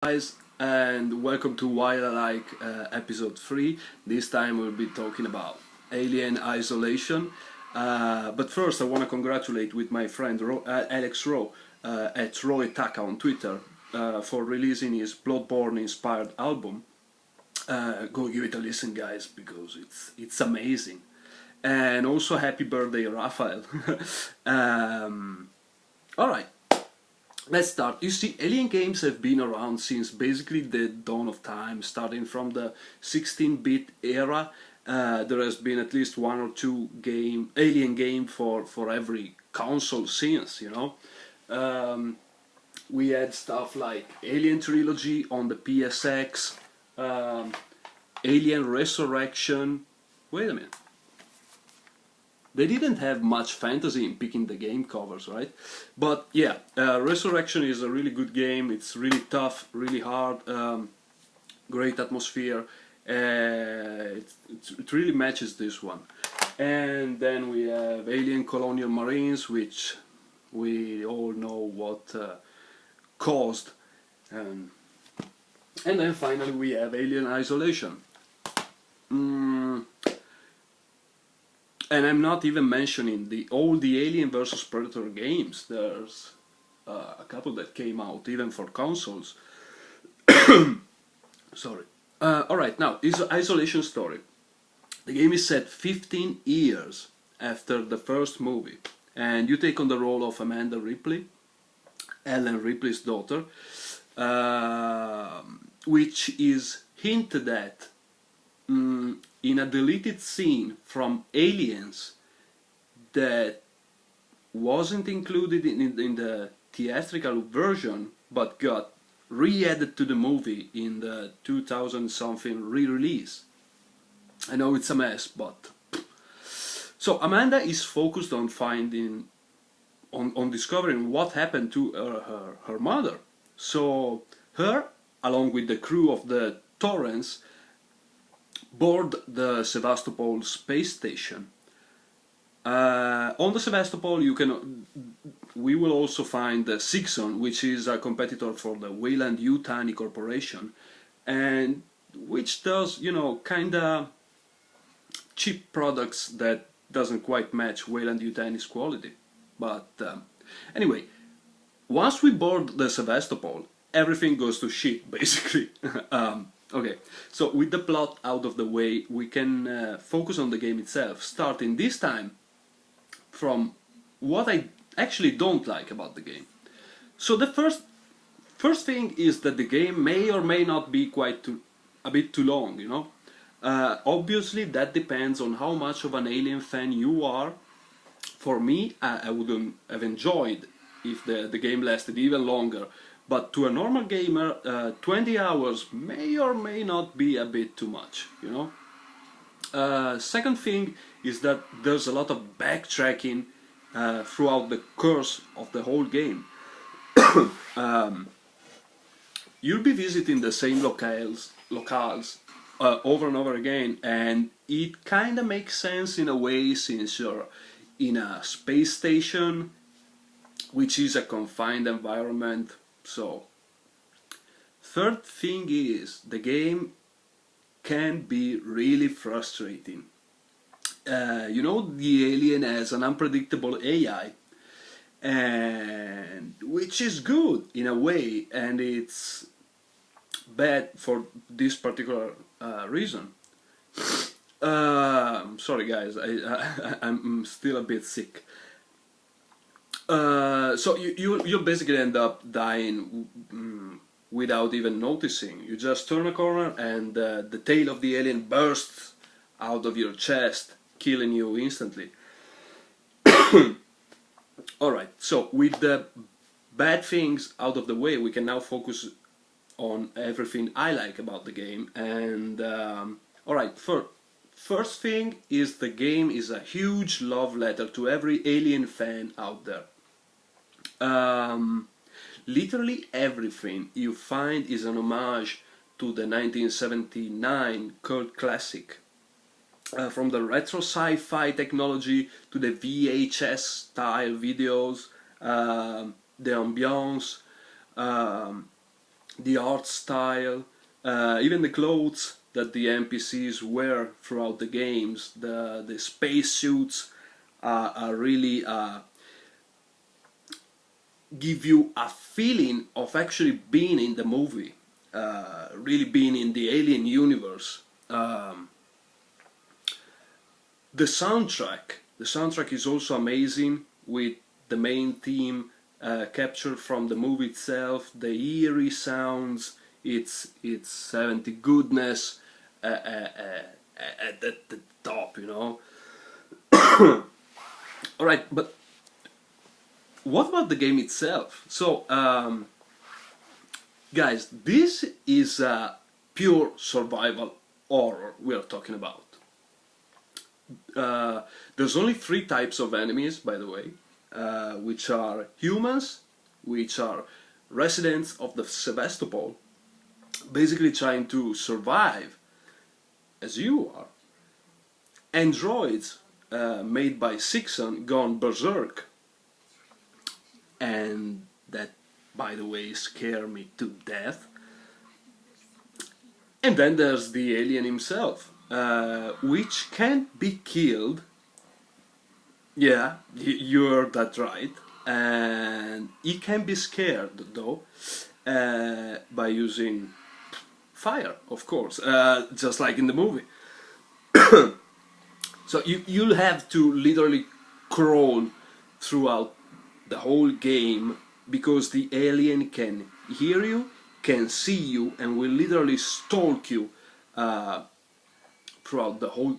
Guys, and welcome to Why I Like episode 3. This time we'll be talking about Alien Isolation. But first, I want to congratulate with my friend Alex Rowe at Roy Taka on Twitter for releasing his Bloodborne-inspired album. Go give it a listen, guys, because it's amazing. And also, happy birthday, Raphael. Alright. Let's start. You see, alien games have been around since basically the dawn of time, starting from the 16-bit era. There has been at least one or two alien game for every console since, you know. We had stuff like Alien Trilogy on the PSX, Alien Resurrection. Wait a minute. They didn't have much fantasy in picking the game covers, right? But yeah, Resurrection is a really good game. It's really tough, really hard, great atmosphere. It really matches this one. And then we have Alien Colonial Marines, which we all know what caused. And then finally we have Alien Isolation. And I'm not even mentioning all the Alien vs Predator games. There's a couple that came out even for consoles. Sorry. Alright, now, Isolation story. The game is set 15 years after the first movie. And you take on the role of Amanda Ripley, Ellen Ripley's daughter, which is hinted at in a deleted scene from Aliens that wasn't included in the theatrical version but got re-added to the movie in the 2000-something re-release. I know it's a mess, but... So Amanda is focused on discovering what happened to her mother. So her, along with the crew of the Torrens, board the Sevastopol space station. On the Sevastopol, we will also find the Sixon, which is a competitor for the Weyland-Yutani Corporation, and which does, kinda cheap products that doesn't quite match Weyland-Yutani's quality. But anyway, once we board the Sevastopol, everything goes to shit, basically. Okay, so with the plot out of the way, we can focus on the game itself, starting this time from what I actually don't like about the game. So the first thing is that the game may or may not be a bit too long, you know. Obviously, that depends on how much of an Alien fan you are. For me, I would have enjoyed if the game lasted even longer. But to a normal gamer, 20 hours may or may not be a bit too much, you know. Second thing is that there's a lot of backtracking throughout the course of the whole game. You'll be visiting the same locales over and over again, and it kinda makes sense in a way since you're in a space station, which is a confined environment. So, third thing is, the game can be really frustrating. You know, the alien has an unpredictable AI, and which is good in a way, and it's bad for this particular reason. Sorry guys, I'm still a bit sick. So you'll basically end up dying without even noticing. You just turn a corner and the tail of the alien bursts out of your chest, killing you instantly. Alright, so with the bad things out of the way, we can now focus on everything I like about the game. And alright, first thing is the game is a huge love letter to every Alien fan out there. Literally everything you find is an homage to the 1979 cult classic. From the retro sci-fi technology to the VHS style videos, the ambience, the art style, even the clothes that the NPCs wear throughout the games, the space suits are really give you a feeling of actually being in the movie, really being in the alien universe. The soundtrack is also amazing, with the main theme captured from the movie itself, the eerie sounds, its 70 goodness at the top, you know. Alright, but what about the game itself? So, guys, this is a pure survival horror we are talking about. There's only 3 types of enemies, by the way, which are humans, which are residents of the Sevastopol, basically trying to survive as you are, androids made by Sixon gone berserk, and that, by the way, scare me to death. And then there's the alien himself, which can't be killed. Yeah, you heard that right. And he can be scared, though, by using fire, of course, just like in the movie. So you'll have to literally crawl throughout the whole game, because the alien can hear you, can see you, and will literally stalk you throughout the whole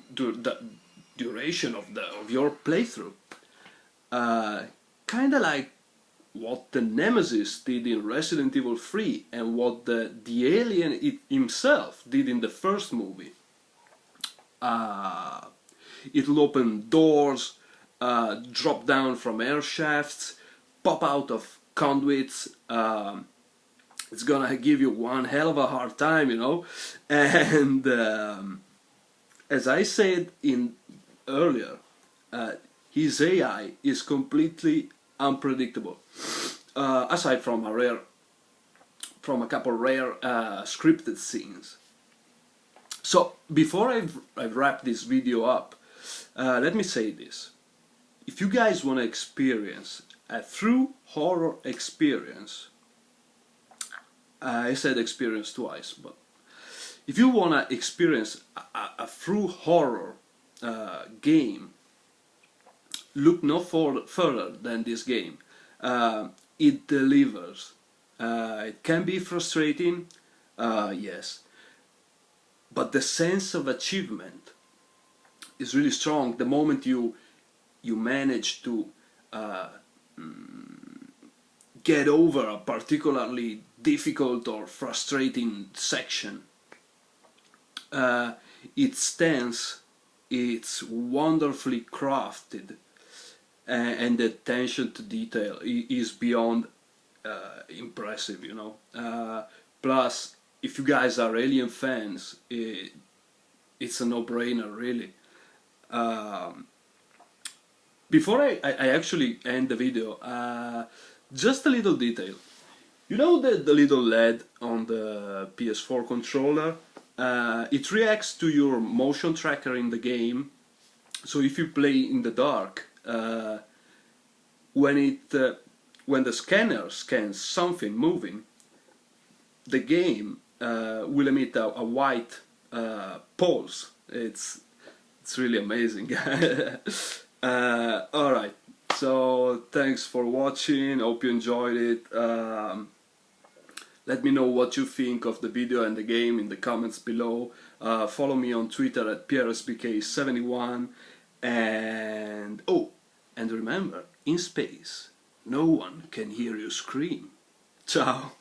duration of your playthrough. Kind of like what the Nemesis did in Resident Evil 3, and what the alien himself did in the first movie. It'll open doors, drop down from air shafts, pop out of conduits. It's gonna give you one hell of a hard time, you know. And as I said earlier, his AI is completely unpredictable. Aside from a couple rare scripted scenes. So before I wrap this video up, let me say this: if you guys want to experience a true horror experience, I said experience twice, but if you want to experience a true horror game, look no further than this game. It delivers. It can be frustrating, yes, but the sense of achievement is really strong the moment you manage to get over a particularly difficult or frustrating section. It's tense, it's wonderfully crafted, and the attention to detail is beyond impressive, you know. Plus, if you guys are Alien fans, it's a no-brainer, really. Before I actually end the video, just a little detail. You know the little LED on the PS4 controller? It reacts to your motion tracker in the game. So if you play in the dark, when the scanner scans something moving, the game will emit a white pulse. It's really amazing. Alright, so thanks for watching, hope you enjoyed it. Let me know what you think of the video and the game in the comments below. Follow me on Twitter at PRSBK71, and and remember, in space, no one can hear you scream. Ciao!